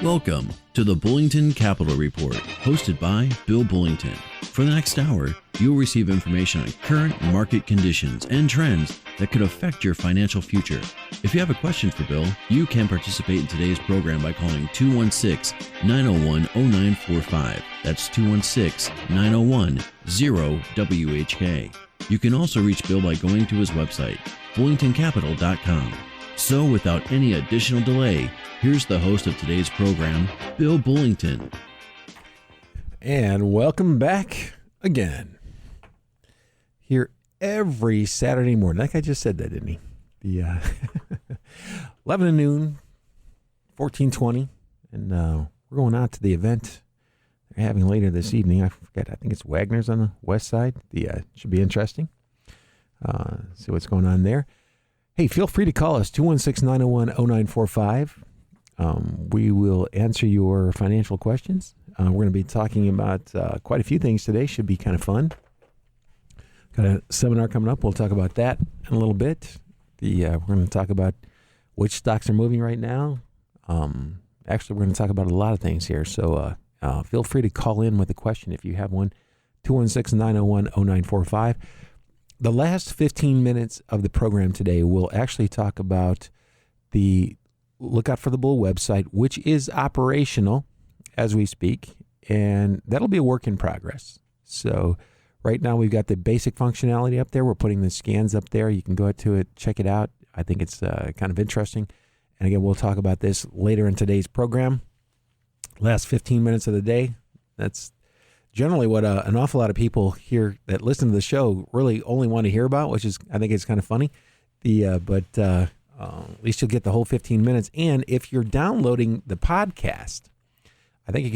Welcome to the Bullington Capital Report, hosted by Bill Bullington. For the next hour, you'll receive information on current market conditions and trends that could affect your financial future. If you have a question for Bill, you can participate in today's program by calling 216-901-0945. That's 216-901-0WHK. You can also reach Bill by going to his website, bullingtoncapital.com. So without any additional delay, here's the host of today's program, Bill Bullington. And welcome back again. Here every Saturday morning. Like I just said that, didn't he? The 11 to noon, 1420. And we're going out to the event they're having later this evening. I forget. I think it's Wagner's on the west side. Should be interesting. See what's going on there. Hey, feel free to call us, 216-901-0945. We will answer your financial questions. We're going to be talking about quite a few things today. Should be kind of fun. Got a seminar coming up. We'll talk about that in a little bit. We're going to talk about which stocks are moving right now. Actually, we're going to talk about a lot of things here. So feel free to call in with a question if you have one, 216-901-0945. The last 15 minutes of the program today will actually talk about the Look Out for the Bull website, which is operational as we speak, and that'll be a work in progress. So right now we've got the basic functionality up there. We're putting the scans up there. You can go to it, check it out. I think it's kind of interesting. And again, we'll talk about this later in today's program. Last 15 minutes of the day, that's generally what an awful lot of people here that listen to the show really only want to hear about, which is, I think it's kind of funny. But at least you'll get the whole 15 minutes. And if you're downloading the podcast, I think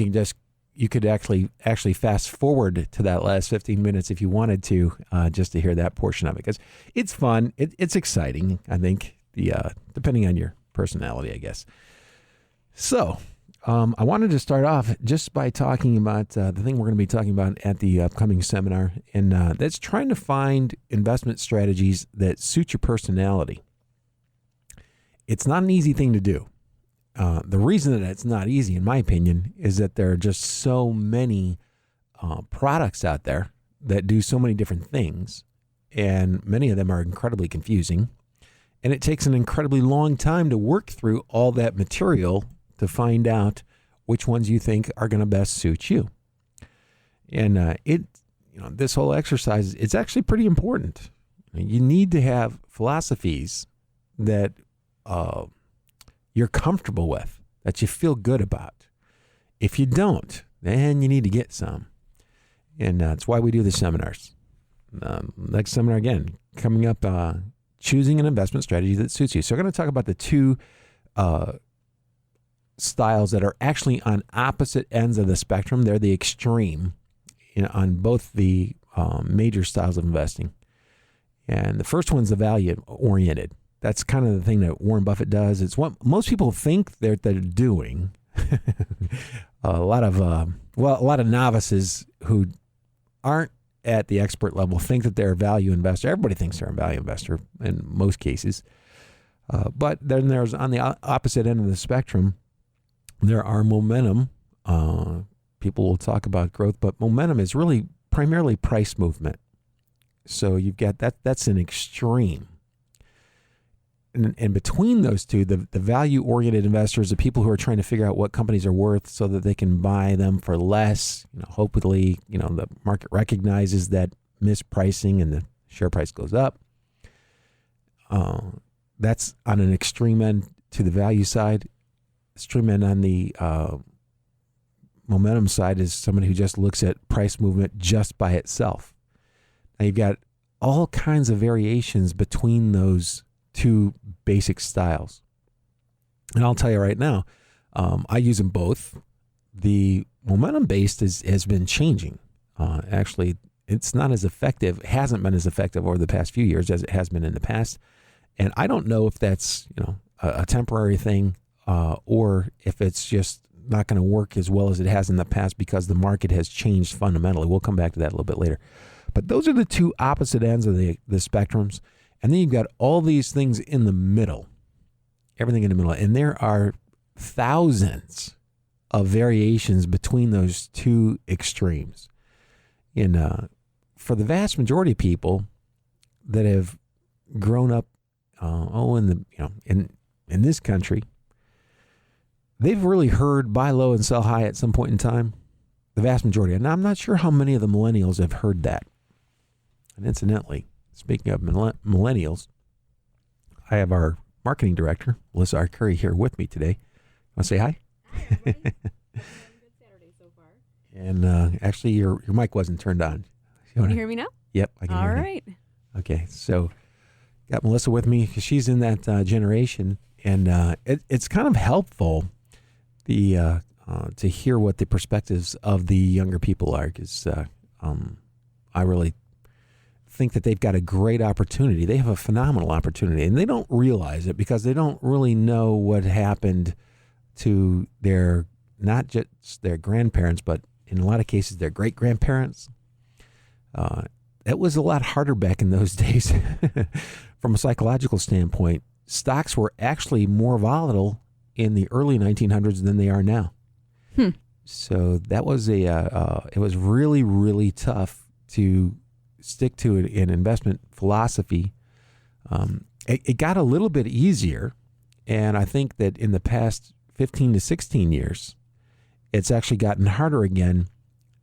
you could actually fast forward to that last 15 minutes if you wanted to, just to hear that portion of it, because it's fun. It's exciting, I think, depending on your personality, I guess. So I wanted to start off just by talking about the thing we're going to be talking about at the upcoming seminar, and that's trying to find investment strategies that suit your personality. It's not an easy thing to do. The reason that it's not easy, in my opinion, is that there are just so many products out there that do so many different things, and many of them are incredibly confusing, and it takes an incredibly long time to work through all that material to find out which ones you think are going to best suit you. And this whole exercise, it's actually pretty important. You need to have philosophies that you're comfortable with, that you feel good about. If you don't, then you need to get some. And that's why we do the seminars. Next seminar, again, coming up, choosing an investment strategy that suits you. So we're going to talk about the two styles that are actually on opposite ends of the spectrum. They're the extreme on both the major styles of investing. And the first one's the value-oriented. That's kind of the thing that Warren Buffett does. It's what most people think they're doing. a lot of novices who aren't at the expert level think that they're a value investor. Everybody thinks they're a value investor in most cases. But then there's, on the opposite end of the spectrum, there are momentum. People will talk about growth, but momentum is really primarily price movement. So you've got that's an extreme. And between those two, the value-oriented investors, the people who are trying to figure out what companies are worth so that they can buy them for less, hopefully, the market recognizes that mispricing and the share price goes up. That's on an extreme end to the value side. Extreme end on the momentum side is somebody who just looks at price movement just by itself. Now you've got all kinds of variations between those two basic styles. And I'll tell you right now, I use them both. The momentum-based has been changing. Actually, it's not as effective, hasn't been as effective over the past few years as it has been in the past. And I don't know if that's a temporary thing or if it's just not going to work as well as it has in the past because the market has changed fundamentally. We'll come back to that a little bit later. But those are the two opposite ends of the spectrums. And then you've got all these things in the middle, everything in the middle. And there are thousands of variations between those two extremes. For the vast majority of people that have grown up, in this country, they've really heard buy low and sell high at some point in time. The vast majority. And I'm not sure how many of the millennials have heard that. And incidentally, speaking of millennials, I have our marketing director, Melissa Arcuri, here with me today. Want to say hi? Hi, everybody. Good Saturday so far. And actually, your mic wasn't turned on. Can you hear me now? Yep, I can All hear you. right. Okay, so got Melissa with me because she's in that generation, and it's kind of helpful to hear what the perspectives of the younger people are, because I really think that they've got a great opportunity. They have a phenomenal opportunity, and they don't realize it because they don't really know what happened to their, not just their grandparents, but in a lot of cases their great-grandparents. It was a lot harder back in those days from a psychological standpoint. Stocks were actually more volatile in the early 1900s than they are now. So that was it was really, really tough to stick to an investment philosophy. It got a little bit easier, and I think that in the past 15 to 16 years, it's actually gotten harder again.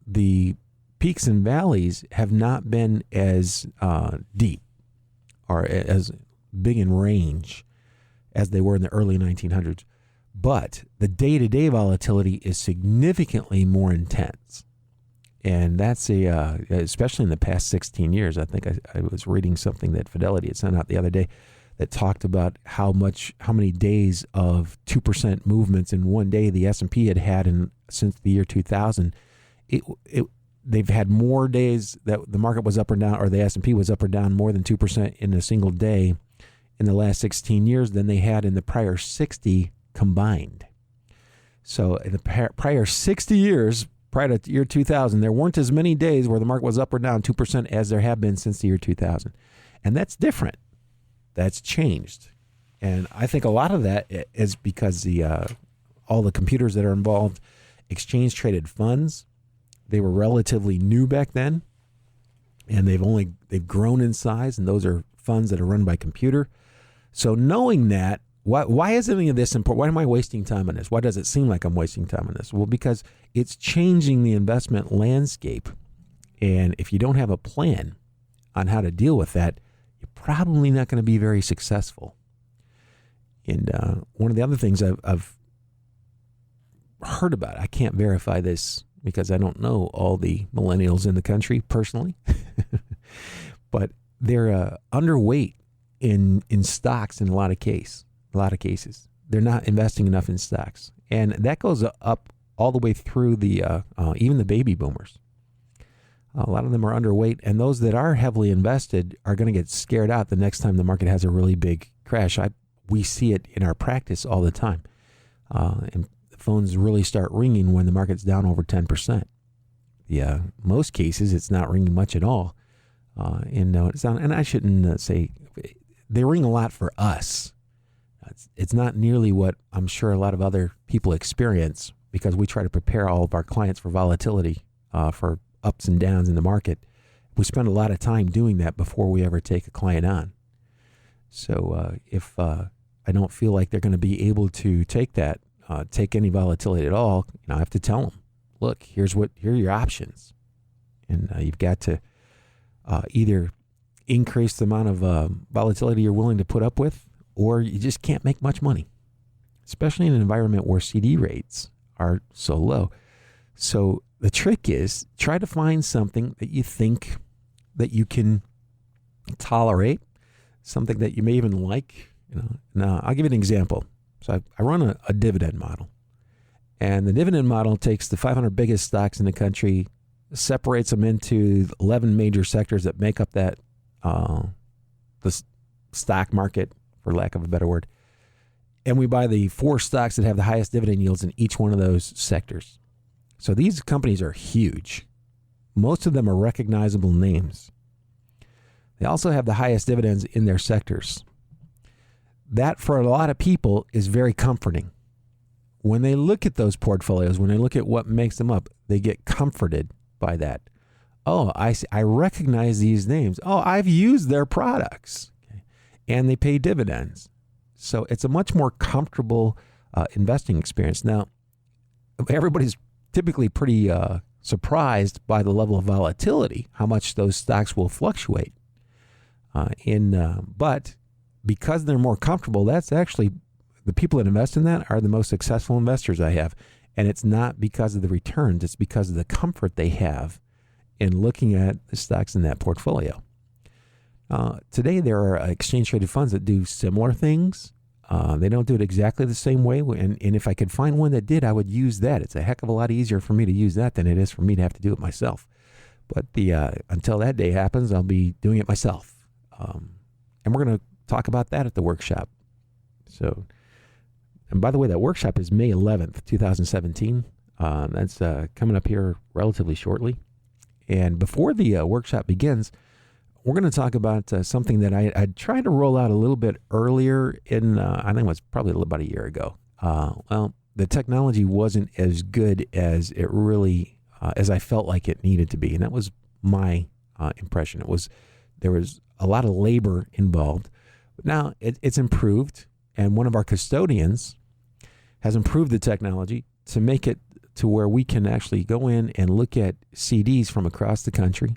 The peaks and valleys have not been as deep or as big in range as they were in the early 1900s. But the day-to-day volatility is significantly more intense. And that's especially in the past 16 years. I think I was reading something that Fidelity had sent out the other day that talked about how many days of 2% movements in one day the S&P had since the year 2000. They've had more days that the market was up or down, or the S&P was up or down more than 2% in a single day in the last 16 years than they had in the prior 60 combined. So in the prior 60 years, prior to year 2000, there weren't as many days where the market was up or down 2% as there have been since the year 2000. And that's different. That's changed. And I think a lot of that is because all the computers that are involved, exchange-traded funds, they were relatively new back then, and they've grown in size, and those are funds that are run by computer. So knowing that, why is any of this important? Why am I wasting time on this? Why does it seem like I'm wasting time on this? Well, because it's changing the investment landscape, and if you don't have a plan on how to deal with that, you're probably not going to be very successful. And one of the other things I've heard about, I can't verify this because I don't know all the millennials in the country personally, but they're underweight in stocks in a lot of cases. They're not investing enough in stocks, and that goes up all the way through the even the baby boomers. A lot of them are underweight, and those that are heavily invested are going to get scared out the next time the market has a really big crash. We see it in our practice all the time, and the phones really start ringing when the market's down over 10%. Yeah, most cases it's not ringing much at all, and I shouldn't say they ring a lot for us. It's not nearly what I'm sure a lot of other people experience, because we try to prepare all of our clients for volatility, for ups and downs in the market. We spend a lot of time doing that before we ever take a client on. So if I don't feel like they're going to be able to take any volatility at all, I have to tell them, look, here are your options, and you've got to either increase the amount of volatility you're willing to put up with, or you just can't make much money, especially in an environment where CD rates are so low. So the trick is try to find something that you think that you can tolerate, something that you may even like. Now, I'll give you an example. So I run a dividend model, and the dividend model takes the 500 biggest stocks in the country, separates them into 11 major sectors that make up that the stock market, for lack of a better word. And we buy the 4 stocks that have the highest dividend yields in each one of those sectors. So these companies are huge. Most of them are recognizable names. They also have the highest dividends in their sectors. That, for a lot of people, is very comforting. when they look at those portfolios, when they look at what makes them up, they get comforted by that. Oh, I recognize these names. Oh, I've used their products. Okay. And they pay dividends. So it's a much more comfortable investing experience. Now, everybody's typically pretty surprised by the level of volatility, how much those stocks will fluctuate. But because they're more comfortable, that's actually the people that invest in that are the most successful investors I have. And it's not because of the returns, it's because of the comfort they have in looking at the stocks in that portfolio. Today, there are exchange-traded funds that do similar things. They don't do it exactly the same way. And if I could find one that did, I would use that. It's a heck of a lot easier for me to use that than it is for me to have to do it myself. But until that day happens, I'll be doing it myself. And we're going to talk about that at the workshop. So, and by the way, that workshop is May 11th, 2017. That's coming up here relatively shortly. And before the workshop begins, we're going to talk about something that I tried to roll out a little bit earlier in, I think it was probably about a year ago. Well, the technology wasn't as good as it really, as I felt like it needed to be. And that was my impression. There was a lot of labor involved. But now it's improved. And one of our custodians has improved the technology to make it to where we can actually go in and look at CDs from across the country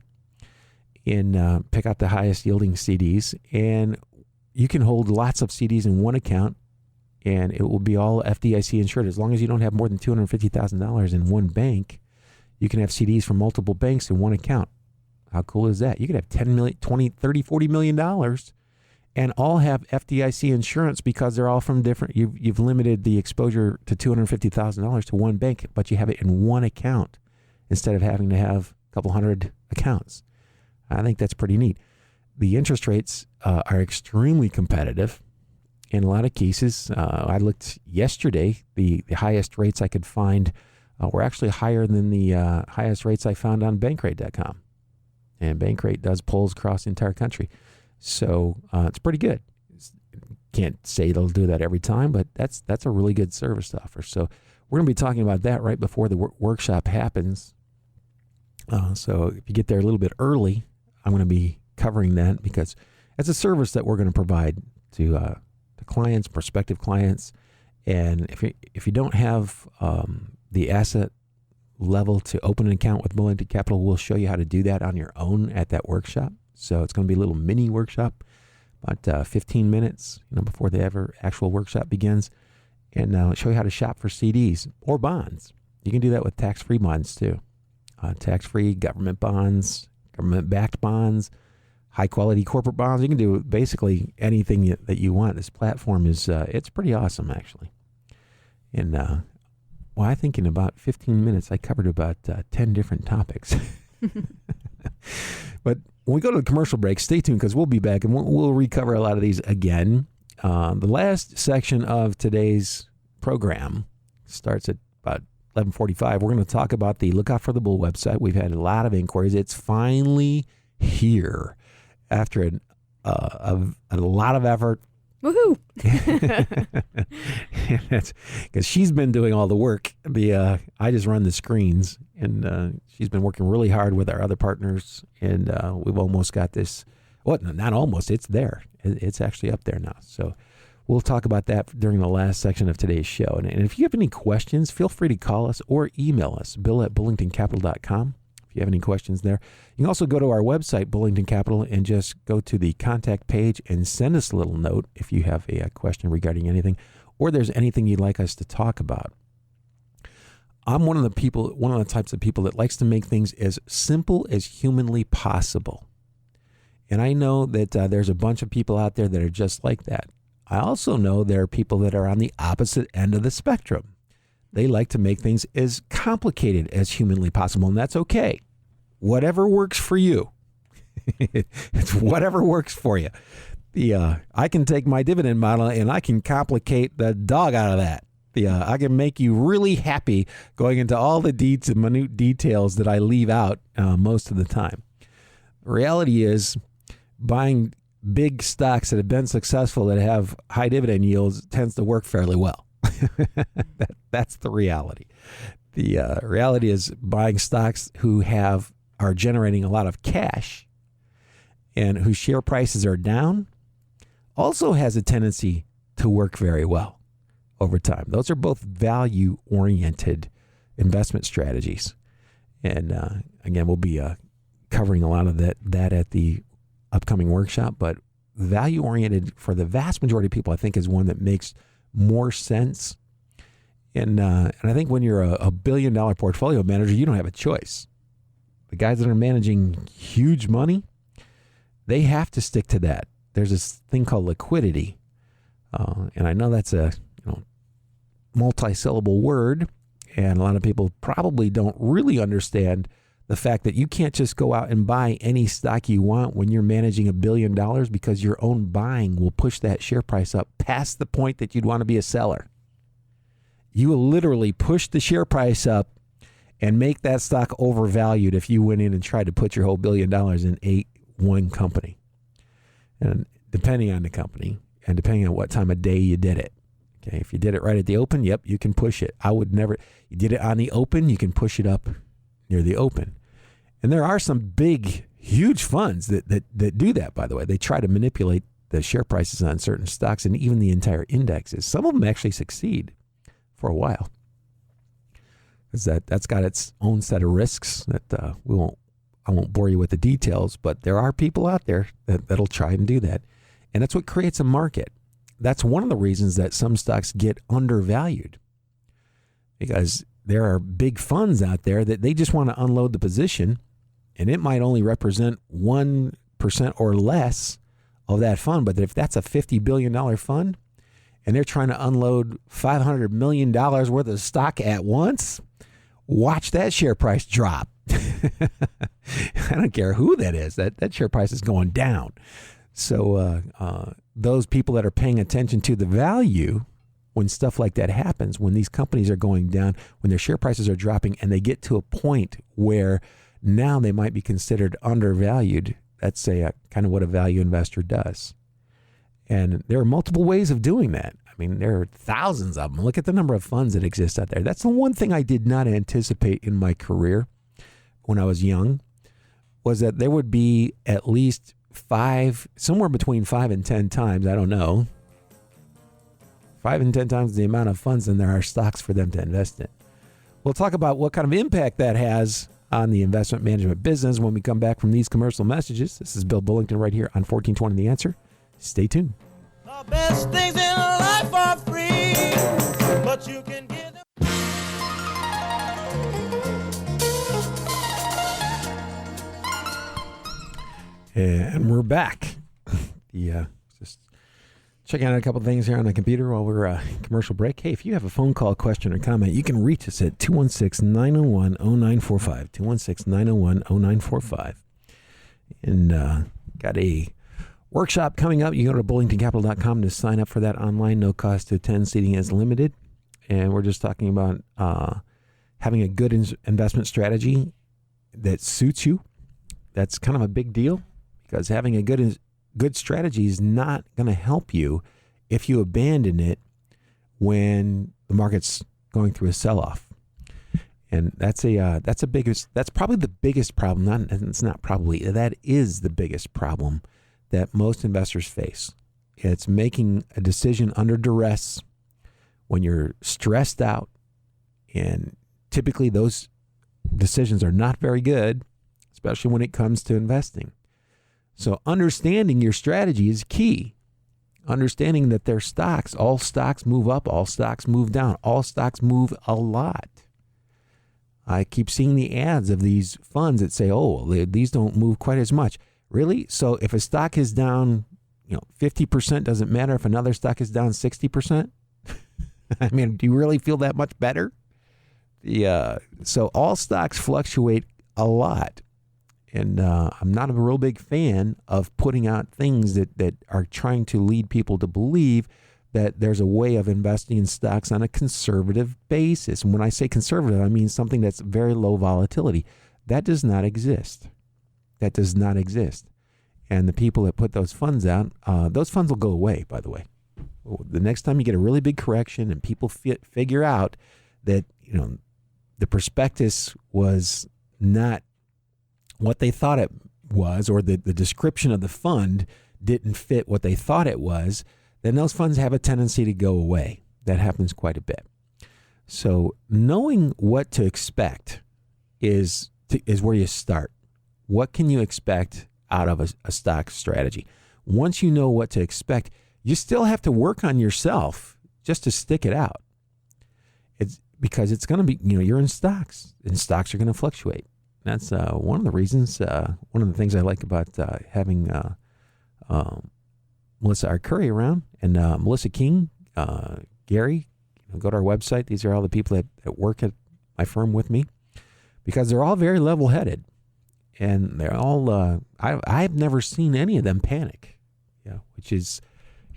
and pick out the highest yielding CDs. And you can hold lots of CDs in one account, and it will be all FDIC insured. As long as you don't have more than $250,000 in one bank, you can have CDs from multiple banks in one account. How cool is that? You could have $10 million, $20, $30, $40 million and all have FDIC insurance because they're all from different. You've limited the exposure to $250,000 to one bank, but you have it in one account instead of having to have a couple hundred accounts. I think that's pretty neat. The interest rates are extremely competitive in a lot of cases. I looked yesterday. The highest rates I could find were actually higher than the highest rates I found on Bankrate.com. And Bankrate does polls across the entire country. So it's pretty good. Can't say they'll do that every time, but that's a really good service to offer. So we're going to be talking about that right before the workshop happens. So if you get there a little bit early, I'm going to be covering that because it's a service that we're going to provide to clients, prospective clients. And if you don't have the asset level to open an account with Bullington Capital, we'll show you how to do that on your own at that workshop. So it's going to be a little mini workshop, about 15 minutes before the actual workshop begins. And I'll show you how to shop for CDs or bonds. You can do that with tax-free bonds too. Tax-free government bonds, government-backed bonds, high-quality corporate bonds. You can do basically anything that you want. This platform is it's pretty awesome, actually. And I think in about 15 minutes, I covered about 10 different topics. But when we go to the commercial break, stay tuned because we'll be back and we'll recover a lot of these again. The last section of today's program starts at about 11:45. We're going to talk about the Look Out for the Bull website. We've had a lot of inquiries. It's finally here after a lot of effort. Woohoo! Because she's been doing all the work. I just run the screens, and she's been working really hard with our other partners, and we've almost got this. What? Not almost. It's there. It's actually up there now. So we'll talk about that during the last section of today's show. And if you have any questions, feel free to call us or email us, bill@bullingtoncapital.com. If you have any questions there. You can also go to our website, Bullington Capital, and just go to the contact page and send us a little note if you have a question regarding anything or there's anything you'd like us to talk about. I'm one of the types of people that likes to make things as simple as humanly possible. And I know that there's a bunch of people out there that are just like that. I also know there are people that are on the opposite end of the spectrum. They like to make things as complicated as humanly possible, and that's okay. Whatever works for you. It's whatever works for you. I can take my dividend model and I can complicate the dog out of that. I can make you really happy going into all the minute details that I leave out most of the time. The reality is buying big stocks that have been successful that have high dividend yields tends to work fairly well. That's the reality. The reality is buying stocks who are generating a lot of cash and whose share prices are down also has a tendency to work very well over time. Those are both value-oriented investment strategies. And again, we'll be covering a lot of that at the upcoming workshop. But value-oriented, for the vast majority of people, I think is one that makes more sense. And I think when you're a billion-dollar portfolio manager, you don't have a choice. The guys that are managing huge money, they have to stick to that. There's this thing called liquidity. And I know that's a multi-syllable word, and a lot of people probably don't really understand the fact that you can't just go out and buy any stock you want when you're managing $1 billion, because your own buying will push that share price up past the point that you'd want to be a seller. You will literally push the share price up and make that stock overvalued if you went in and tried to put your whole $1 billion in one company. And depending on the company and depending on what time of day you did it. Okay, if you did it right at the open, yep, you can push it. I would never. You did it on the open, you can push it up near the open. And there are some big, huge funds that do that, by the way. They try to manipulate the share prices on certain stocks and even the entire indexes. Some of them actually succeed for a while, because that's got its own set of risks that I won't bore you with the details, but there are people out there that'll try and do that. And that's what creates a market. That's one of the reasons that some stocks get undervalued, because there are big funds out there that they just want to unload the position, and it might only represent 1% or less of that fund. But if that's a $50 billion fund and they're trying to unload $500 million worth of stock at once, watch that share price drop. I don't care who that is. That share price is going down. So those people that are paying attention to the value when stuff like that happens, when these companies are going down, when their share prices are dropping, and they get to a point where now they might be considered undervalued, that's kind of what a value investor does. And there are multiple ways of doing that. I mean, there are thousands of them. Look at the number of funds that exist out there. That's the one thing I did not anticipate in my career when I was young, was that there would be at least somewhere between 5 and 10 times, I don't know, 5 and 10 times the amount of funds than there are stocks for them to invest in. We'll talk about what kind of impact that has on the investment management business when we come back from these commercial messages. This is Bill Bullington right here on 1420 The Answer. Stay tuned. The best things in life are free, but you can get them. And we're back. Just checking out a couple things here on the computer while we're commercial break. Hey, if you have a phone call, question, or comment, you can reach us at 216-901-0945. 216-901-0945. And got a workshop coming up. You go to bullingtoncapital.com to sign up for that online. No cost to attend. Seating is limited. And we're just talking about having a good investment strategy that suits you. That's kind of a big deal, because having a good strategy is not going to help you if you abandon it when the market's going through a sell-off. And that's probably the biggest problem. That is the biggest problem that most investors face. It's making a decision under duress when you're stressed out, and typically those decisions are not very good, especially when it comes to investing. So understanding your strategy is key. Understanding that their stocks, all stocks move up, all stocks move down, all stocks move a lot. I keep seeing the ads of these funds that say, oh, these don't move quite as much. Really? So if a stock is down, 50%, doesn't matter if another stock is down 60%? I mean, do you really feel that much better? So all stocks fluctuate a lot. And I'm not a real big fan of putting out things that are trying to lead people to believe that there's a way of investing in stocks on a conservative basis. And when I say conservative, I mean something that's very low volatility. That does not exist. That does not exist. And the people that put those funds out, those funds will go away, by the way. The next time you get a really big correction and people figure out that, the prospectus was not what they thought it was, or the description of the fund didn't fit what they thought it was, then those funds have a tendency to go away. That happens quite a bit. So knowing what to expect is where you start. What can you expect out of a stock strategy? Once you know what to expect, you still have to work on yourself just to stick it out. It's because it's going to be, you're in stocks, and stocks are going to fluctuate. That's one of the reasons, one of the things I like about having Melissa Arcuri around, and Melissa King, Gary. Go to our website. These are all the people that work at my firm with me, because they're all very level-headed, and they're all. I've never seen any of them panic, which is,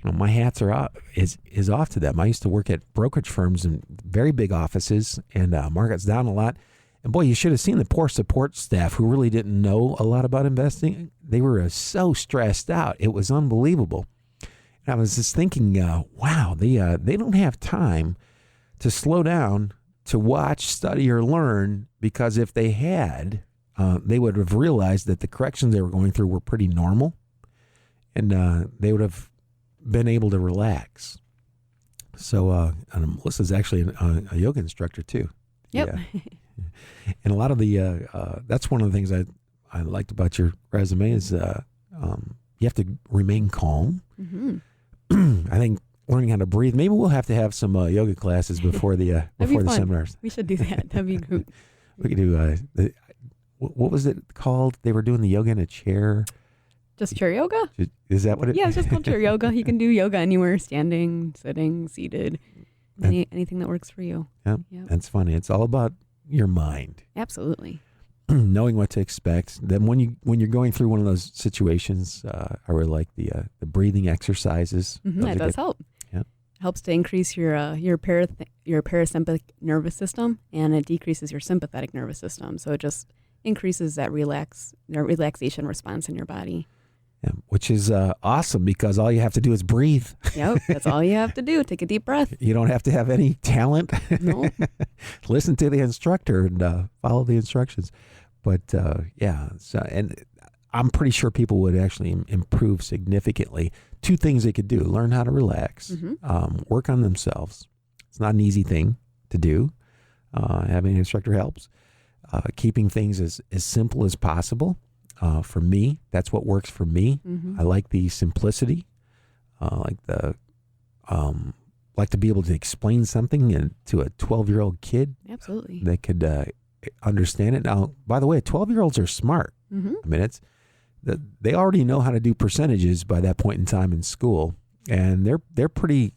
my hats are off, is off to them. I used to work at brokerage firms in very big offices, and markets down a lot. And boy, you should have seen the poor support staff who really didn't know a lot about investing. They were so stressed out. It was unbelievable. And I was just thinking, wow, they don't have time to slow down, to watch, study, or learn, because if they had, they would have realized that the corrections they were going through were pretty normal, and they would have been able to relax. So and Melissa's actually a yoga instructor too. Yep. Yeah. And a lot of the that's one of the things I liked about your resume is you have to remain calm. Mm-hmm. I think learning how to breathe. Maybe we'll have to have some yoga classes before the seminars. We should do that. That'd be good. We could do what was it called? They were doing the yoga in a chair. Just chair yoga? Is that what it? Yeah, it's just called chair yoga. You can do yoga anywhere, standing, sitting, seated, anything that works for you. Yep. That's funny. It's all about your mind. Absolutely. Knowing what to expect. Then when you're going through one of those situations, I really like the breathing exercises. Mm-hmm, that does help. Yeah. Helps to increase your parasympathetic nervous system, and it decreases your sympathetic nervous system. So it just increases that relaxation response in your body. Yeah, which is awesome, because all you have to do is breathe. Yep, that's all you have to do. Take a deep breath. You don't have to have any talent. No. Listen to the instructor and follow the instructions. But and I'm pretty sure people would actually improve significantly. Two things they could do: learn how to relax, work on themselves. It's not an easy thing to do. Having an instructor helps. Keeping things as simple as possible. For me, that's what works for me. Mm-hmm. I like the simplicity. Like to be able to explain something to a 12-year-old kid. Absolutely. They could understand it. Now, by the way, 12-year-olds are smart. Mm-hmm. I mean, they already know how to do percentages by that point in time in school, and they're pretty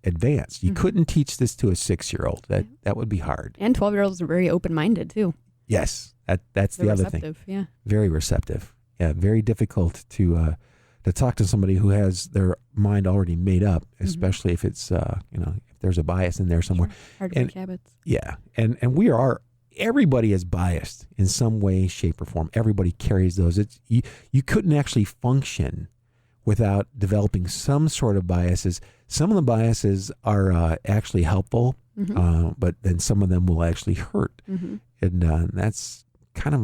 advanced. You couldn't teach this to a 6-year-old. That would be hard. And 12-year-olds are very open-minded too. Yes, that's the other thing. Yeah. Very receptive. Yeah, very difficult to talk to somebody who has their mind already made up, especially if it's if there's a bias in there somewhere. Sure. Hard to break habits. Yeah, and everybody is biased in some way, shape, or form. Everybody carries those. You couldn't actually function without developing some sort of biases. Some of the biases are actually helpful, but then some of them will actually hurt. Mm-hmm. And that's kind of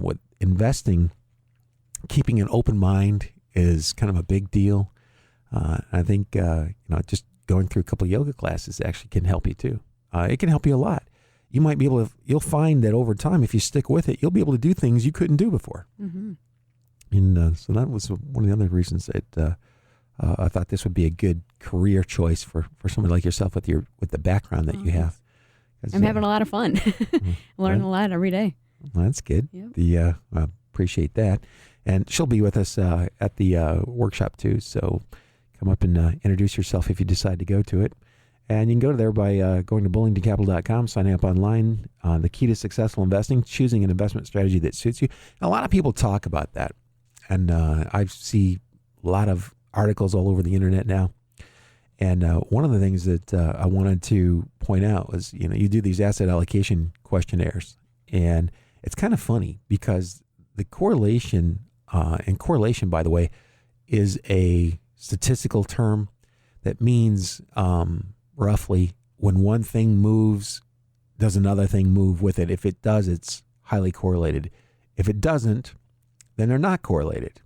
with investing, keeping an open mind is kind of a big deal. I think just going through a couple of yoga classes actually can help you too. It can help you a lot. You might be able to. You'll find that over time, if you stick with it, you'll be able to do things you couldn't do before. Mm-hmm. And so that was one of the other reasons that I thought this would be a good career choice for somebody like yourself with the background that you have. I'm having a lot of fun. Learning a lot every day. Well, that's good. Yep. I appreciate that. And she'll be with us at the workshop too. So come up and introduce yourself if you decide to go to it. And you can go there by going to bullingtoncapital.com, signing up online. The key to successful investing, choosing an investment strategy that suits you. And a lot of people talk about that. And I see a lot of articles all over the internet now. And one of the things that I wanted to point out was, you do these asset allocation questionnaires. And it's kind of funny because the correlation, and correlation, by the way, is a statistical term. that means roughly when one thing moves, does another thing move with it? If it does, it's highly correlated. If it doesn't, then they're not correlated.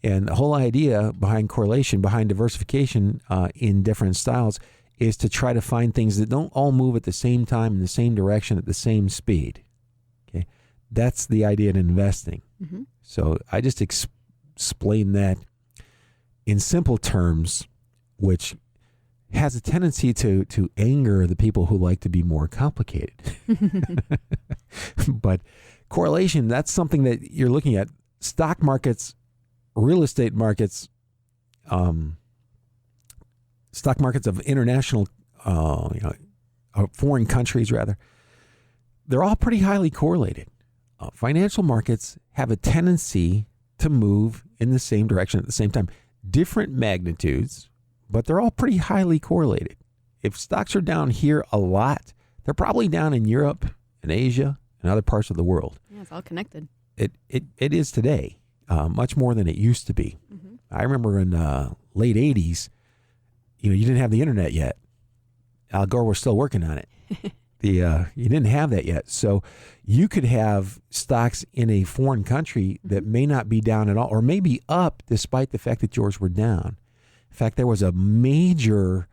And the whole idea behind correlation, behind diversification in different styles, is to try to find things that don't all move at the same time in the same direction at the same speed. Okay, that's the idea in investing. Mm-hmm. So I just explain that in simple terms, which has a tendency to anger the people who like to be more complicated. But correlation, that's something that you're looking at. Stock markets, real estate markets, stock markets of international, foreign countries rather, they're all pretty highly correlated. Financial markets have a tendency to move in the same direction at the same time. Different magnitudes, but they're all pretty highly correlated. If stocks are down here a lot, they're probably down in Europe and Asia and other parts of the world. Yeah, it's all connected. It is today, much more than it used to be. Mm-hmm. I remember in the late 80s, you didn't have the internet yet. Al Gore was still working on it. You didn't have that yet. So you could have stocks in a foreign country that may not be down at all, or may be up despite the fact that yours were down. In fact, there was a major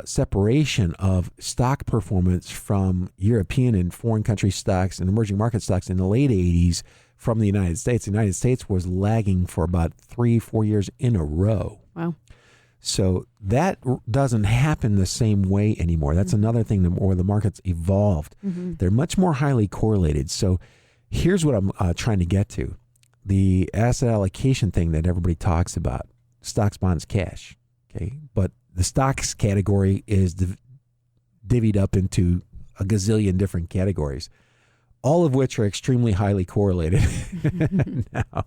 separation of stock performance from European and foreign country stocks and emerging market stocks in the late 80s from the United States. The United States was lagging for about 3-4 years in a row. Wow. So that doesn't happen the same way anymore. That's another thing where the market's evolved. Mm-hmm. They're much more highly correlated. So here's what I'm trying to get to. The asset allocation thing that everybody talks about, stocks, bonds, cash. Okay, but the stocks category is divvied up into a gazillion different categories, all of which are extremely highly correlated now.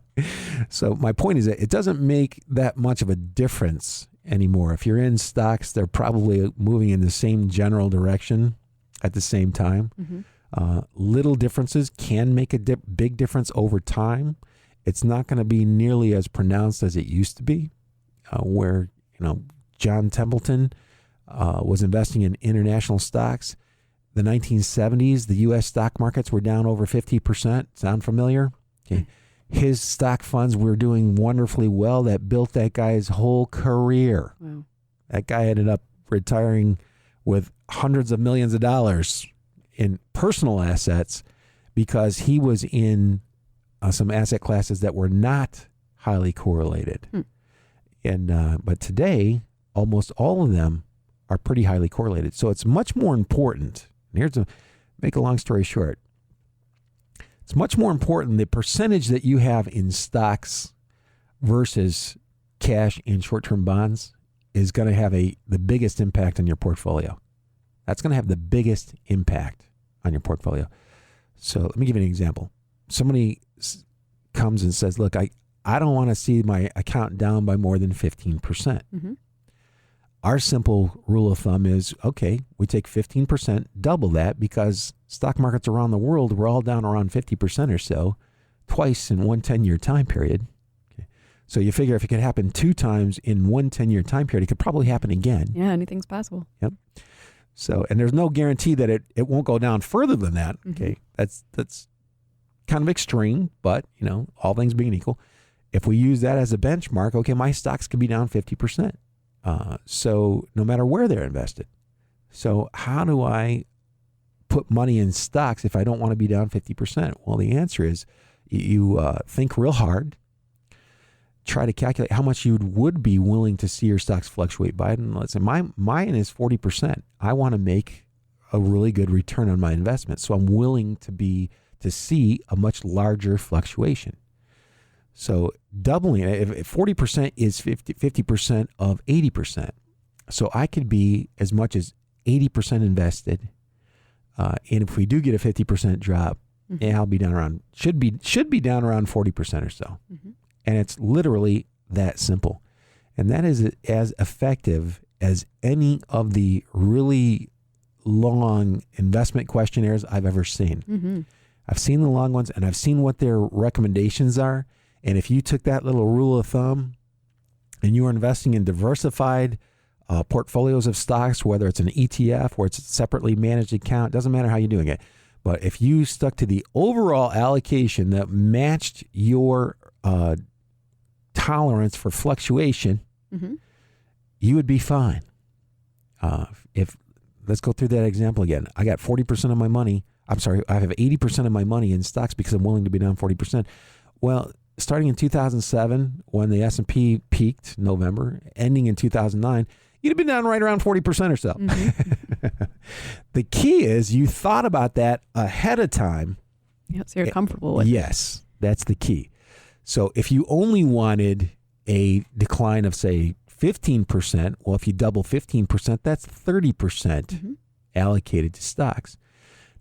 So my point is that it doesn't make that much of a difference anymore. If you're in stocks, they're probably moving in the same general direction at the same time. Mm-hmm. Little differences can make a big difference over time. It's not going to be nearly as pronounced as it used to be, where John Templeton was investing in international stocks. The 1970s, the U.S. stock markets were down over 50%. Sound familiar? Okay. His stock funds were doing wonderfully well. That built that guy's whole career. Wow. That guy ended up retiring with hundreds of millions of dollars in personal assets because he was in some asset classes that were not highly correlated. But today, almost all of them are pretty highly correlated. So it's much more important. And make a long story short. It's much more important the percentage that you have in stocks versus cash and short-term bonds is going to have the biggest impact on your portfolio. That's going to have the biggest impact on your portfolio. So let me give you an example. Somebody comes and says, look, I don't want to see my account down by more than 15%. Mm-hmm. Our simple rule of thumb is, okay, we take 15%, double that, because stock markets around the world were all down around 50% or so, twice in one 10-year time period. Okay. So you figure if it could happen 2 times in one 10-year time period, it could probably happen again. Yeah, anything's possible. Yep. So, and there's no guarantee that it won't go down further than that. Okay. That's kind of extreme, but all things being equal, if we use that as a benchmark, okay, my stocks could be down 50%. So no matter where they're invested. So how do I put money in stocks if I don't want to be down 50%? Well, the answer is you think real hard, try to calculate how much you would be willing to see your stocks fluctuate by. And let's say mine is 40%. I want to make a really good return on my investment. So I'm willing to see a much larger fluctuation. So doubling it, if 40% is 50% of 80%. So I could be as much as 80% invested. And if we do get a 50% drop, I'll be down around, should be down around 40% or so. Mm-hmm. And it's literally that simple. And that is as effective as any of the really long investment questionnaires I've ever seen. Mm-hmm. I've seen the long ones, and I've seen what their recommendations are. And if you took that little rule of thumb and you were investing in diversified portfolios of stocks, whether it's an ETF or it's a separately managed account, doesn't matter how you're doing it. But if you stuck to the overall allocation that matched your tolerance for fluctuation, you would be fine. Let's go through that example again. I got 40% of my money. I have 80% of my money in stocks because I'm willing to be down 40%. Well, starting in 2007, when the S&P peaked in November, ending in 2009, you'd have been down right around 40% or so. The key is you thought about that ahead of time. Yep, so you're comfortable with it. Yes, that's the key. So if you only wanted a decline of, say, 15%, well, if you double 15%, that's 30% allocated to stocks.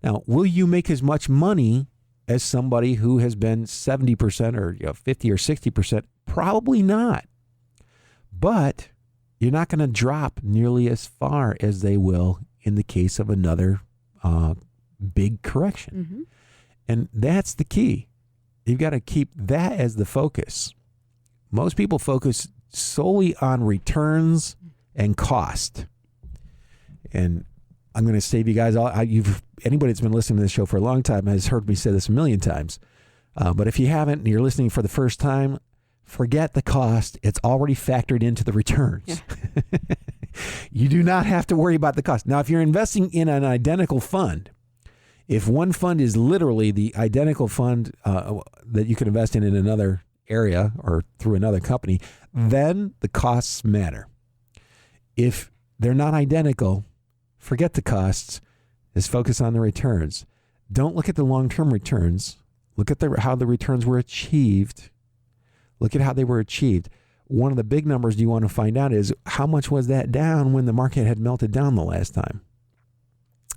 Now, will you make as much money as somebody who has been 70% or 50 or 60%? Probably not. But you're not going to drop nearly as far as they will in the case of another big correction. And that's the key. You've got to keep that as the focus. Most people focus solely on returns and cost. And I'm going to save you guys all. Anybody that's been listening to this show for a long time has heard me say this a million times. But if you haven't and you're listening for the first time, forget the cost. It's already factored into the returns. Yeah. You do not have to worry about the cost. Now, if you're investing in an identical fund, if one fund is literally the identical fund that you can invest in another area or through another company, then the costs matter. If they're not identical, forget the costs. Just focus on the returns. Don't look at the long-term returns. Look at how the returns were achieved. Look at how they were achieved. One of the big numbers you want to find out is how much was that down when the market had melted down the last time.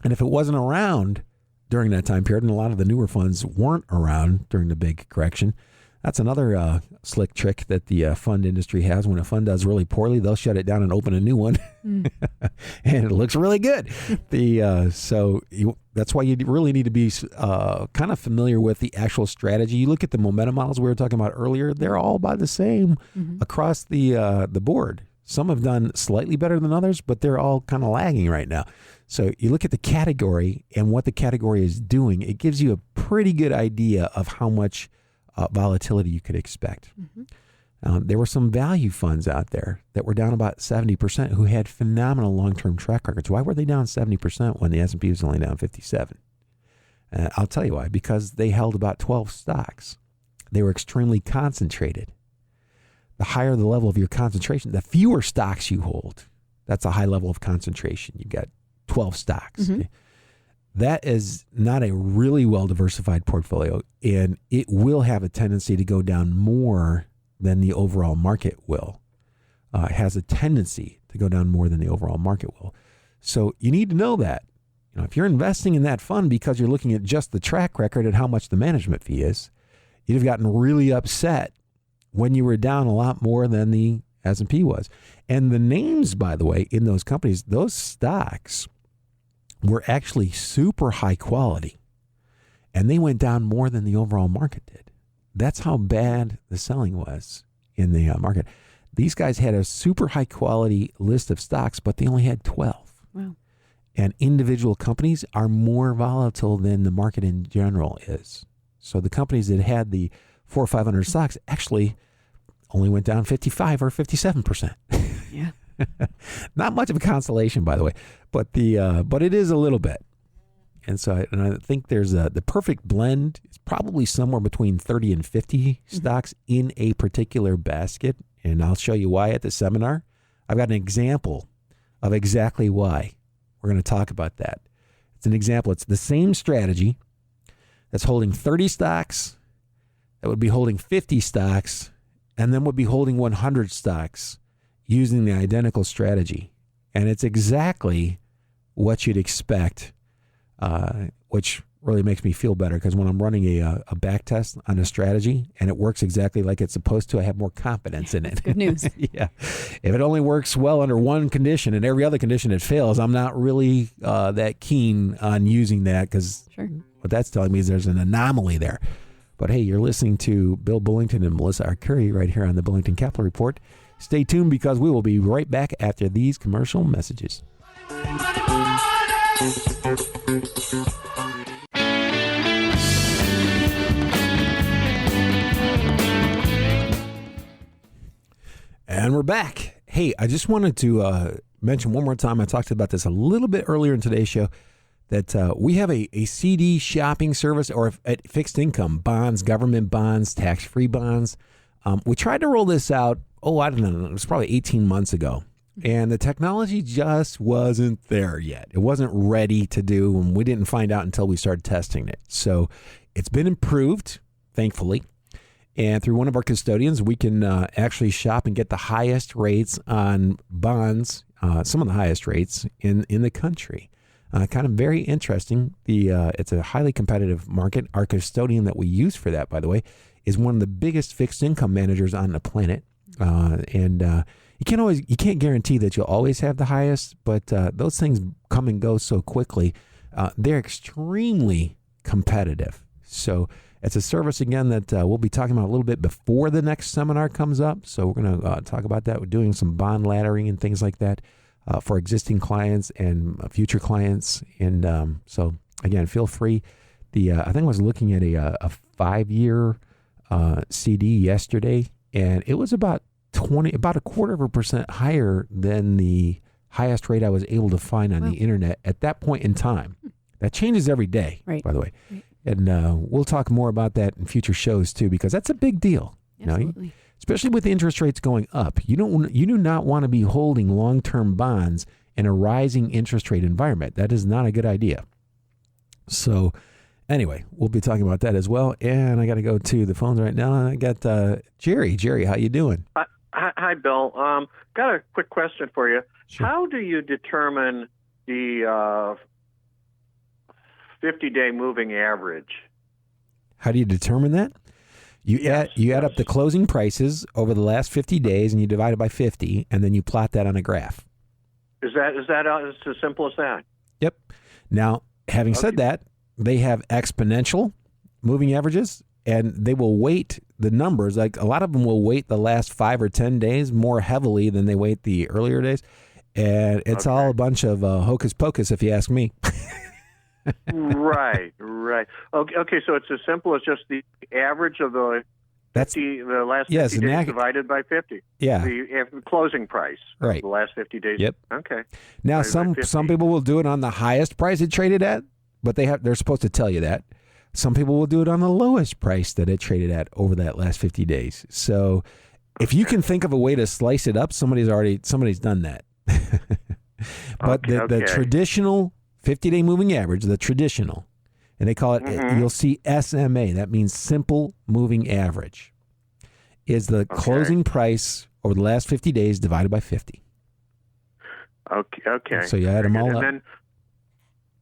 And if it wasn't around during that time period, and a lot of the newer funds weren't around during the big correction, that's another slick trick that the fund industry has. When a fund does really poorly, they'll shut it down and open a new one, and it looks really good. That's why you really need to be kind of familiar with the actual strategy. You look at the momentum models we were talking about earlier; they're all about the same across the board. Some have done slightly better than others, but they're all kind of lagging right now. So you look at the category and what the category is doing. It gives you a pretty good idea of how much volatility you could expect. There were some value funds out there that were down about 70% who had phenomenal long-term track records. Why were they down 70% when the S&P was only down 57? I'll tell you why. Because they held about 12 stocks. They were extremely concentrated. The higher the level of your concentration, the fewer stocks you hold. That's a high level of concentration. You got 12 stocks. That is not a really well-diversified portfolio, and it will have a tendency to go down more than the overall market will. It has a tendency to go down more than the overall market will. So you need to know that. If you're investing in that fund because you're looking at just the track record and how much the management fee is, you'd have gotten really upset when you were down a lot more than the S&P was. And the names, by the way, in those companies, those stocks were actually super high quality, and they went down more than the overall market did. That's how bad the selling was in the market. These guys had a super high quality list of stocks, but they only had 12. Wow. And individual companies are more volatile than the market in general is. So the companies that had the 400 or 500 stocks actually only went down 55 or 57%. Yeah. Not much of a consolation, by the way, but it is a little bit. And so I think there's the perfect blend is probably somewhere between 30 and 50 stocks in a particular basket. And I'll show you why at the seminar. I've got an example of exactly why. We're going to talk about that. It's an example. It's the same strategy that's holding 30 stocks, that would be holding 50 stocks, and then would be holding 100 stocks using the identical strategy. And it's exactly what you'd expect, which really makes me feel better, because when I'm running a back test on a strategy and it works exactly like it's supposed to, I have more confidence in it. Good news. Yeah. If it only works well under one condition and every other condition it fails, I'm not really that keen on using that, because what that's telling me is there's an anomaly there. But hey, you're listening to Bill Bullington and Melissa Arcuri right here on the Bullington Capital Report. Stay tuned because we will be right back after these commercial messages. And we're back. Hey, I just wanted to mention one more time, I talked about this a little bit earlier in today's show, that we have a CD shopping service or at fixed income bonds, government bonds, tax-free bonds. We tried to roll this out, I don't know, it was probably 18 months ago. And the technology just wasn't there yet. It wasn't ready to do, and we didn't find out until we started testing it. So it's been improved, thankfully. And through one of our custodians, we can actually shop and get the highest rates on bonds, some of the highest rates in the country. Kind of very interesting. It's a highly competitive market. Our custodian that we use for that, by the way, is one of the biggest fixed income managers on the planet. You can't guarantee that you'll always have the highest, but those things come and go so quickly. They're extremely competitive. So it's a service, again, that we'll be talking about a little bit before the next seminar comes up. So we're going to talk about that. We're doing some bond laddering and things like that for existing clients and future clients. And so, again, feel free. I think I was looking at a 5-year CD yesterday, and it was about 0.25% higher than the highest rate I was able to find on the internet at that point in time. That changes every day, by the way. Right. And we'll talk more about that in future shows too, because that's a big deal. Absolutely. Especially with interest rates going up. You do not want to be holding long-term bonds in a rising interest rate environment. That is not a good idea. So anyway, we'll be talking about that as well. And I got to go to the phones right now. I got Jerry. Jerry, how you doing? Hi, Bill. Got a quick question for you. Sure. How do you determine the 50-day moving average? How do you determine that? You add up the closing prices over the last 50 days, and you divide it by 50, and then you plot that on a graph. Is that as simple as that? Yep. Now, having said that, they have exponential moving averages, and they will weight the numbers. Like a lot of them will weight the last 5 or 10 days more heavily than they weight the earlier days. And it's all a bunch of hocus pocus, if you ask me. Right. Okay, so it's as simple as just the average of the last 50 days divided by 50. Yeah. The closing price of the last 50 days. Yep. Okay. Now, some people will do it on the highest price it traded at, but they're supposed to tell you that. Some people will do it on the lowest price that it traded at over that last 50 days. So if you can think of a way to slice it up, somebody's done that. But the traditional 50-day moving average, the traditional, and they call it, you'll see SMA, that means simple moving average, is the closing price over the last 50 days divided by 50. Okay. So you add them all up.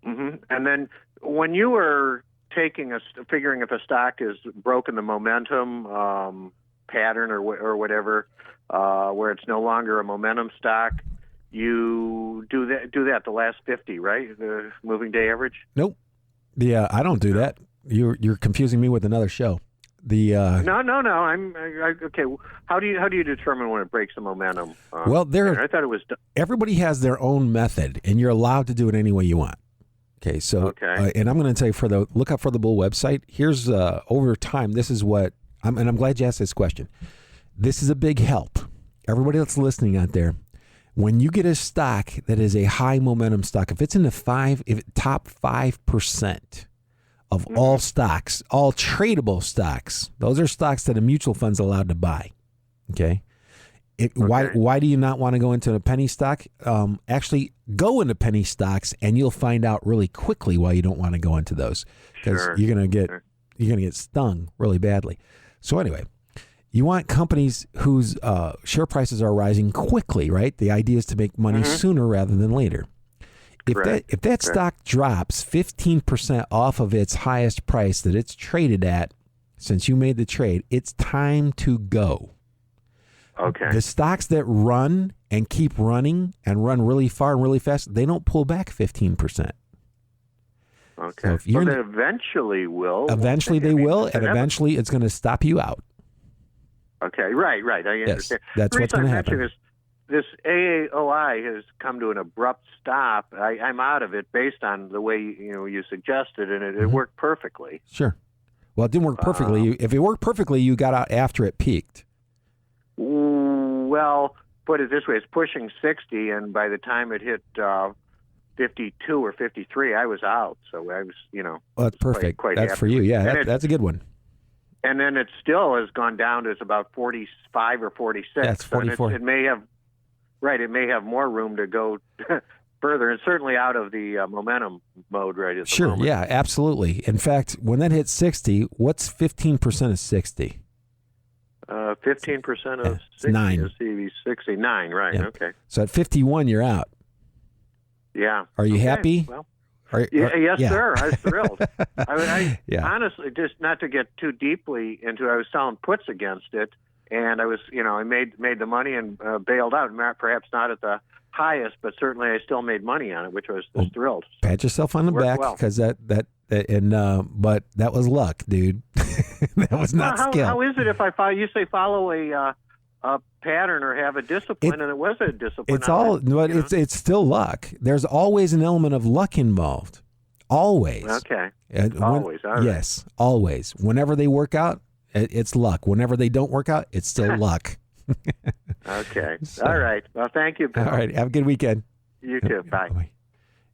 And then when you were figuring if a stock has broken the momentum pattern or whatever, where it's no longer a momentum stock, you do that the last 50, right? The moving day average? Nope. Yeah, I don't do that. You're confusing me with another show. No. Okay. How do you determine when it breaks the momentum? I thought it was. Everybody has their own method, and you're allowed to do it any way you want. Okay. So, and I'm going to tell you look up for the Bull website. Here's over time. This is what I'm glad you asked this question. This is a big help. Everybody that's listening out there, when you get a stock that is a high momentum stock, if it's in the top 5% of all stocks, all tradable stocks, those are stocks that a mutual fund's allowed to buy. Okay. Why do you not want to go into a penny stock? Actually, go into penny stocks, and you'll find out really quickly why you don't want to go into those, because you're gonna get stung really badly. So anyway, you want companies whose share prices are rising quickly, right? The idea is to make money sooner rather than later. If that stock drops 15% off of its highest price that it's traded at since you made the trade, it's time to go. Okay. The stocks that run and keep running and run really far and really fast, they don't pull back 15%. Okay. So they eventually will. Eventually they will, and eventually it's going to stop you out. Okay, right. I Yes, understand. that's The what's reason going to I mention happen. is this AAOI has come to an abrupt stop. I'm out of it based on the way you suggested, and it worked perfectly. Sure. Well, it didn't work perfectly. If it worked perfectly, you got out after it peaked. Well, put it this way: it's pushing 60, and by the time it hit 52 or 53, I was out. So I was, Well, that's perfect. quite That's happy for you. with it. Yeah, And that's a good one. And then it still has gone down to it's about 45 or 46. That's 44. And it may have, it may have more room to go further, and certainly out of the momentum mode right at the Sure. moment. Yeah, absolutely. In fact, when that hits 60, what's 15% of 60? 15% of Yeah, it's 60 9. is CV 69, right? Yeah. Okay. So at 51, you're out. Yeah. Are you Okay, happy? Well, Yes, yes, sir. I was thrilled. I Yeah. honestly, just not to get too deeply into it, I was selling puts against it, and I was, I made the money and bailed out. Perhaps not at the highest, but certainly I still made money on it, which I was thrilled. Pat yourself on the Worked back well. because but that was luck, dude. That was not skill. How is it if you follow a pattern or have a discipline, and it was a discipline? It's all, but it's still luck. There's always an element of luck involved. Always. Okay. Always. All right. Yes, always. Whenever they work out, it's luck. Whenever they don't work out, it's still luck. Okay. So- All right. Well, thank you, Bill. All right. Have a good weekend. You too. Bye.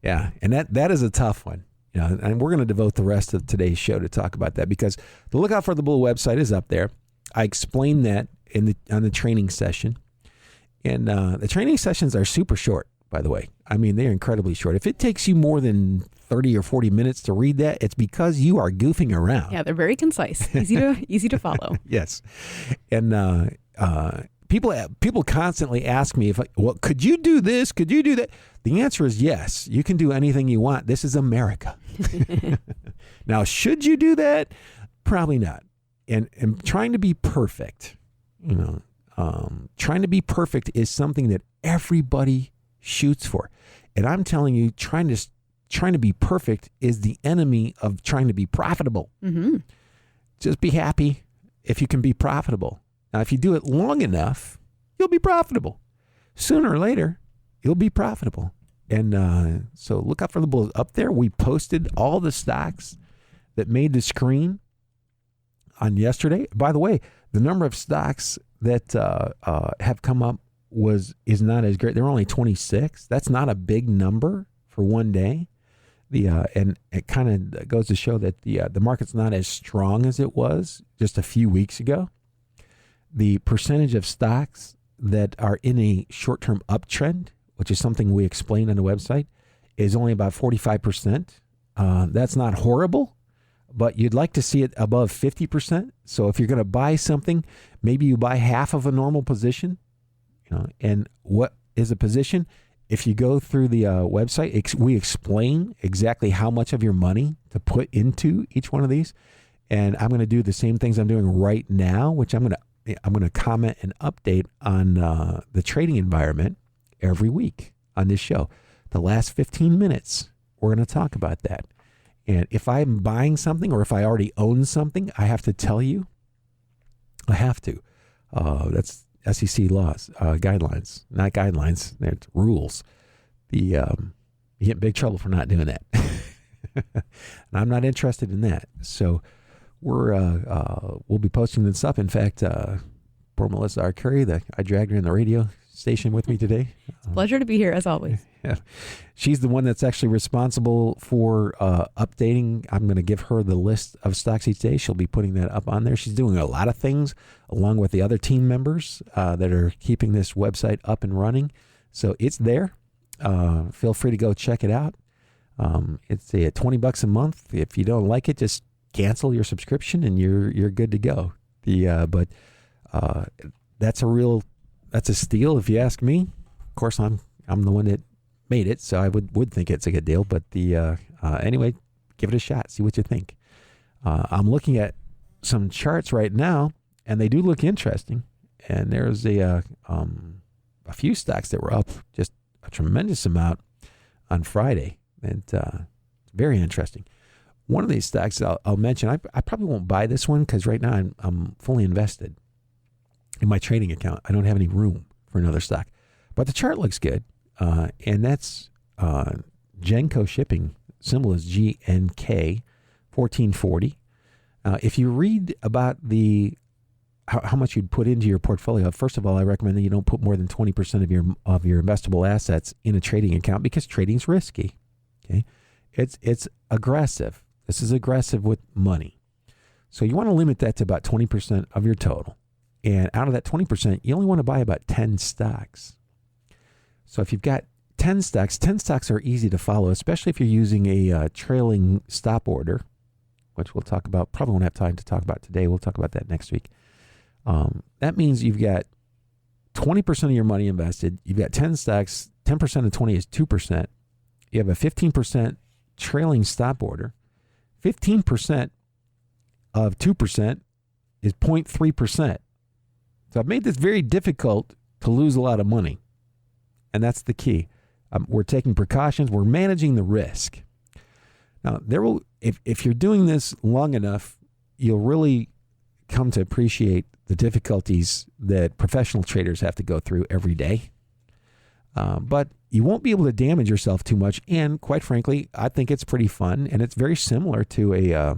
Yeah, and that is a tough one. And we're going to devote the rest of today's show to talk about that because the Lookout for the Bull website is up there. I explained that on the training session, and the training sessions are super short. By the way, I mean they're incredibly short. If it takes you more than 30 or 40 minutes to read that, it's because you are goofing around. Yeah, they're very concise, easy to follow. Yes, and people constantly ask me could you do this? Could you do that? The answer is yes. You can do anything you want. This is America. Now, should you do that? Probably not. And trying to be perfect, trying to be perfect is something that everybody shoots for. And I'm telling you, trying to be perfect is the enemy of trying to be profitable. Mm-hmm. Just be happy if you can be profitable. Now, if you do it long enough, you'll be profitable. Sooner or later, you'll be profitable. And so look out for the bulls. Up there, we posted all the stocks that made the screen on yesterday. By the way, the number of stocks that have come up is not as great. There are only 26. That's not a big number for one day. And it kind of goes to show that the market's not as strong as it was just a few weeks ago. The percentage of stocks that are in a short-term uptrend, which is something we explained on the website, is only about 45%. That's not horrible, but you'd like to see it above 50%. So if you're going to buy something, maybe you buy half of a normal position. And what is a position? If you go through the website, we explain exactly how much of your money to put into each one of these. And I'm going to do the same things I'm doing right now, which I'm going to comment and update on the trading environment every week on this show. The last 15 minutes, we're going to talk about that. And if I'm buying something or if I already own something, I have to tell you. I have to. That's SEC laws, guidelines, not guidelines. It's rules. You get in big trouble for not doing that. And I'm not interested in that. So we'll be posting this up. In fact, poor Melissa Arcuri, I dragged her in the radio station with me today. Pleasure to be here as always. Yeah. She's the one that's actually responsible for updating. I'm going to give her the list of stocks each day. She'll be putting that up on there. She's doing a lot of things along with the other team members that are keeping this website up and running. So it's there. Feel free to go check it out. It's $20 a month. If you don't like it, just cancel your subscription and you're good to go. But that's a steal if you ask me. Of course, I'm the one that made it, so I would think it's a good deal. But anyway, give it a shot. See what you think. I'm looking at some charts right now, and they do look interesting. And there's a few stocks that were up just a tremendous amount on Friday, and very interesting. One of these stocks I'll mention. I probably won't buy this one because right now I'm fully invested. in my trading account. I don't have any room for another stock. But the chart looks good, and that's Genco Shipping. Symbol is GNK, 1440. If you read about how much you'd put into your portfolio, first of all, I recommend that you don't put more than 20% of your investable assets in a trading account because trading's risky. Okay, it's aggressive. This is aggressive with money, so you want to limit that to about 20% of your total. And out of that 20%, you only want to buy about 10 stocks. So if you've got 10 stocks are easy to follow, especially if you're using a trailing stop order, which we'll talk about. Probably won't have time to talk about today. We'll talk about that next week. That means you've got 20% of your money invested. You've got 10 stocks. 10% of 20 is 2%. You have a 15% trailing stop order. 15% of 2% is 0.3%. So I've made this very difficult to lose a lot of money. And that's the key. We're taking precautions. We're managing the risk. Now, if you're doing this long enough, you'll really come to appreciate the difficulties that professional traders have to go through every day. But you won't be able to damage yourself too much. And quite frankly, I think it's pretty fun. And it's very similar to a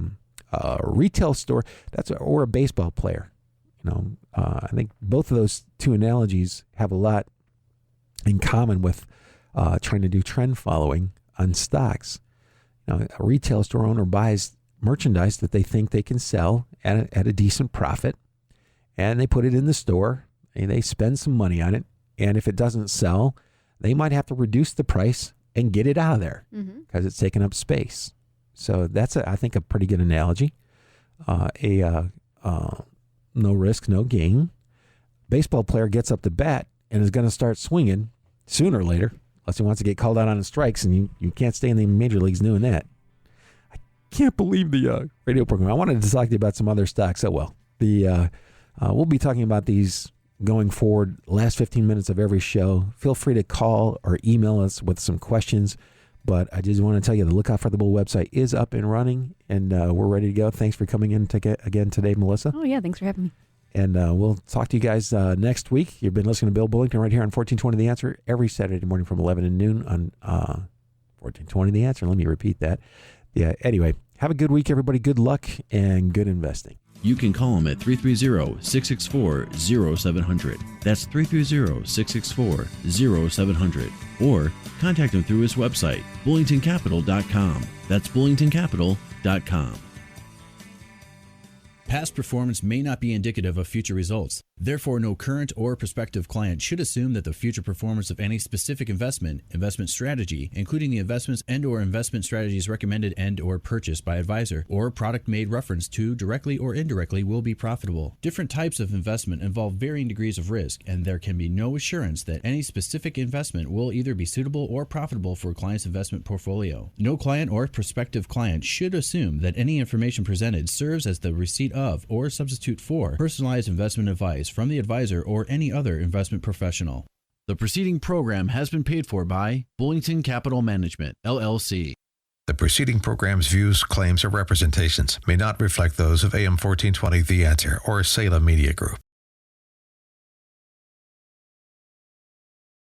retail store or a baseball player. I think both of those two analogies have a lot in common with trying to do trend following on stocks. A retail store owner buys merchandise that they think they can sell at a decent profit, and they put it in the store, and they spend some money on it, and if it doesn't sell, they might have to reduce the price and get it out of there because it's taking up space. So that's, I think, a pretty good analogy. No risk, no gain. Baseball player gets up to bat and is going to start swinging sooner or later, unless he wants to get called out on his strikes, and you can't stay in the major leagues doing that. I can't believe the radio program. I wanted to talk to you about some other stocks. Oh, well. We'll be talking about these going forward, last 15 minutes of every show. Feel free to call or email us with some questions. But I just want to tell you the Lookout for the Bull website is up and running, and we're ready to go. Thanks for coming in again today, Melissa. Oh, yeah. Thanks for having me. And we'll talk to you guys next week. You've been listening to Bill Bullington right here on 1420 The Answer every Saturday morning from 11 to noon on 1420 The Answer. Let me repeat that. Yeah. Anyway, have a good week, everybody. Good luck and good investing. You can call him at 330-664-0700. That's 330-664-0700. Or contact him through his website, bullingtoncapital.com. That's bullingtoncapital.com. Past performance may not be indicative of future results. Therefore, no current or prospective client should assume that the future performance of any specific investment strategy, including the investments and/or investment strategies recommended and/or purchased by advisor, or product made reference to directly or indirectly, will be profitable. Different types of investment involve varying degrees of risk, and there can be no assurance that any specific investment will either be suitable or profitable for a client's investment portfolio. No client or prospective client should assume that any information presented serves as the receipt of or substitute for personalized investment advice from the advisor or any other investment professional. The preceding program has been paid for by Bullington Capital Management, LLC. The preceding program's views, claims, or representations may not reflect those of AM 1420 The Answer or Salem Media Group.